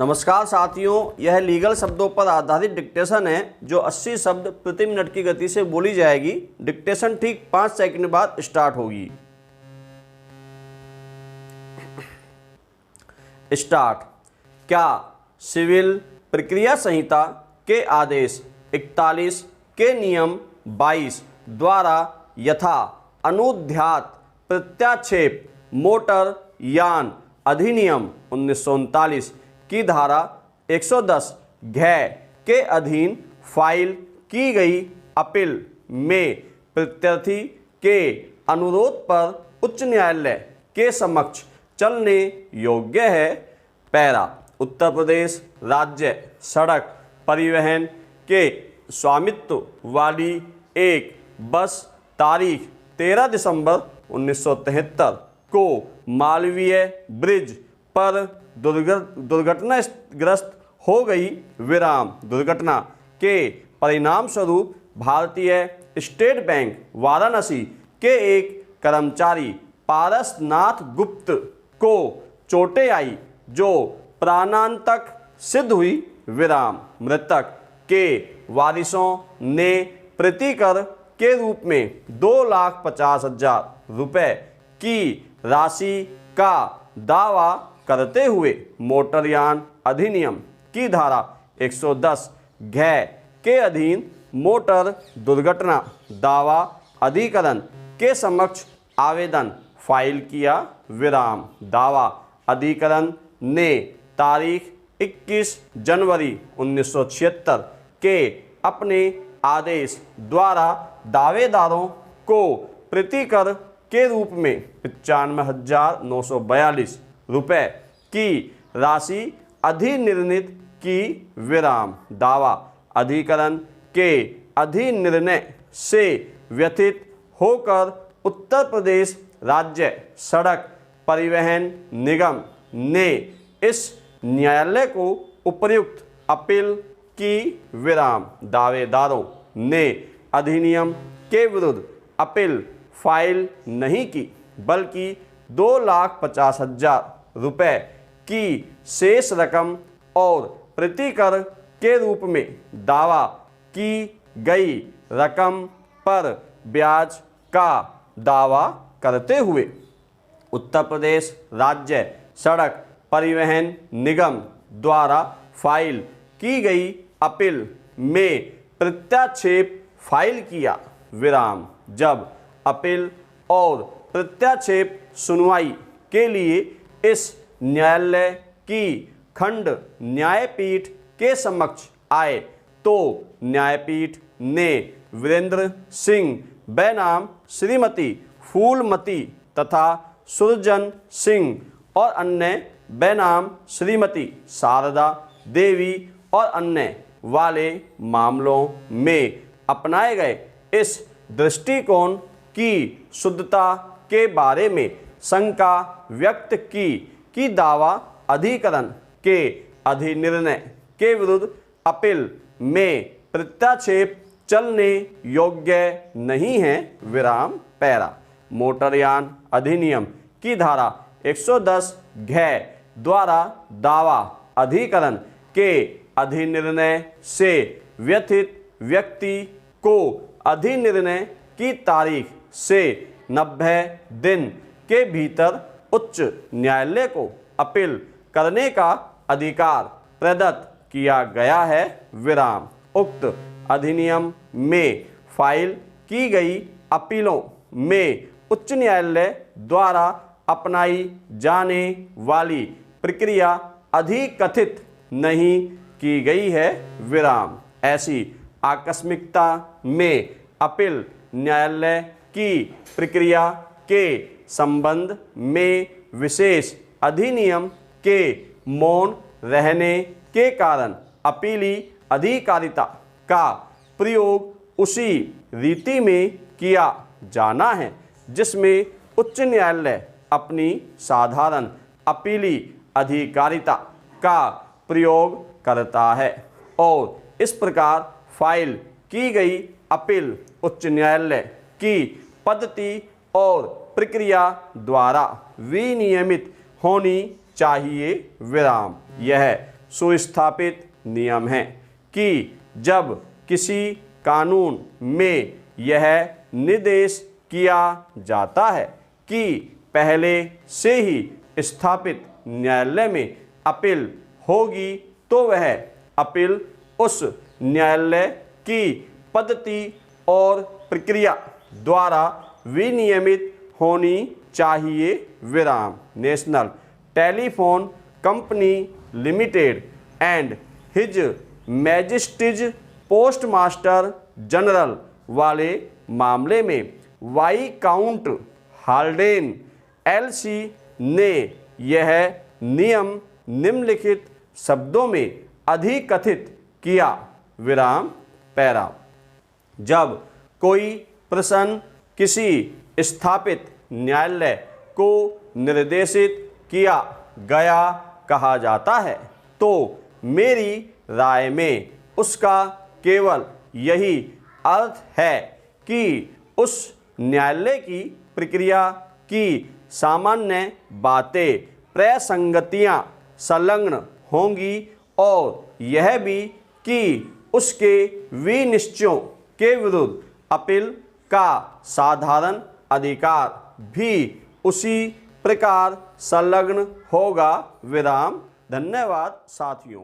नमस्कार साथियों, यह लीगल शब्दों पर आधारित डिक्टेशन है जो 80 शब्द प्रति मिनट की गति से बोली जाएगी। डिक्टेशन ठीक 5 सेकंड बाद स्टार्ट होगी। स्टार्ट। क्या सिविल प्रक्रिया संहिता के आदेश 41 के नियम 22 द्वारा यथा अनुध्यात प्रत्याक्षेप मोटर यान अधिनियम 1939 की धारा 110 घ के अधीन फाइल की गई अपील में प्रत्यर्थी के अनुरोध पर उच्च न्यायालय के समक्ष चलने योग्य है? पैरा। उत्तर प्रदेश राज्य सड़क परिवहन के स्वामित्व वाली एक बस तारीख 13 दिसंबर 1973 को मालवीय ब्रिज पर दुर्घटनाग्रस्त हो गई। दुर्घटना के परिणाम स्वरूप भारतीय स्टेट बैंक वाराणसी के एक कर्मचारी पारसनाथ गुप्त को चोटें आई जो प्राणांतक सिद्ध हुई। मृतक के वारिसों ने प्रतिकर के रूप में 2,50,000 रुपए की राशि का दावा करते हुए मोटरयान अधिनियम की धारा 110 घ के अधीन मोटर दुर्घटना दावा अधिकरण के समक्ष आवेदन फाइल किया। दावा अधिकरण ने तारीख 21 जनवरी 1976 के अपने आदेश द्वारा दावेदारों को प्रतिकर के रूप में 95,942 रुपए की राशि अधिनिर्णित की। दावा अधिकरण के अधिनिर्णय से व्यथित होकर उत्तर प्रदेश राज्य सड़क परिवहन निगम ने इस न्यायालय को उपर्युक्त अपील की। दावेदारों ने अधिनियम के विरुद्ध अपील फाइल नहीं की बल्कि 2,50,000 रुपए की शेष रकम और प्रतिकर के रूप में दावा की गई रकम पर ब्याज का दावा करते हुए उत्तर प्रदेश राज्य सड़क परिवहन निगम द्वारा फाइल की गई अपील में प्रत्याक्षेप फाइल किया। जब अपील और प्रत्याक्षेप सुनवाई के लिए इस न्यायालय की खंड न्यायपीठ के समक्ष आए तो न्यायपीठ ने वीरेंद्र सिंह बनाम श्रीमती फूलमती तथा सुरजन सिंह और अन्य बनाम श्रीमती शारदा देवी और अन्य वाले मामलों में अपनाए गए इस दृष्टिकोण की शुद्धता के बारे में शंका व्यक्त की कि दावा अधिकरण के अधिनिर्णय के विरुद्ध अपील में प्रत्याक्षेप चलने योग्य नहीं है। पैरा। मोटरयान अधिनियम की धारा 110 घ द्वारा दावा अधिकरण के अधिनिर्णय से व्यथित व्यक्ति को अधिनिर्णय की तारीख से 90 दिन के भीतर उच्च न्यायालय को अपील करने का अधिकार प्रदत्त किया गया है। उक्त अधिनियम में फाइल की गई अपीलों में उच्च न्यायालय द्वारा अपनाई जाने वाली प्रक्रिया अधिकथित नहीं की गई है। ऐसी आकस्मिकता में अपील न्यायालय की प्रक्रिया के संबंध में विशेष अधिनियम के मौन रहने के कारण अपीली अधिकारिता का प्रयोग उसी रीति में किया जाना है जिसमें उच्च न्यायालय अपनी साधारण अपीली अधिकारिता का प्रयोग करता है और इस प्रकार फाइल की गई अपील उच्च न्यायालय की पद्धति और प्रक्रिया द्वारा विनियमित होनी चाहिए। यह सुस्थापित नियम है कि जब किसी कानून में यह निर्देश किया जाता है कि पहले से ही स्थापित न्यायालय में अपील होगी तो वह अपील उस न्यायालय की पद्धति और प्रक्रिया द्वारा विनियमित होनी चाहिए। विराम। National telephone company limited and his Majesty's postmaster general वाले मामले में वाइकाउंट हाल्डेन एलसी ने यह नियम निम्नलिखित शब्दों में अधिकथित किया। विराम पैरा। जब कोई प्रश्न किसी स्थापित न्यायालय को निर्देशित किया गया कहा जाता है तो मेरी राय में उसका केवल यही अर्थ है कि उस न्यायालय की प्रक्रिया की सामान्य बातें प्रसंगतियाँ संलग्न होंगी और यह भी कि उसके विनिश्चयों के विरुद्ध अपील का साधारण अधिकार भी उसी प्रकार संलग्न होगा। विराम। धन्यवाद साथियों।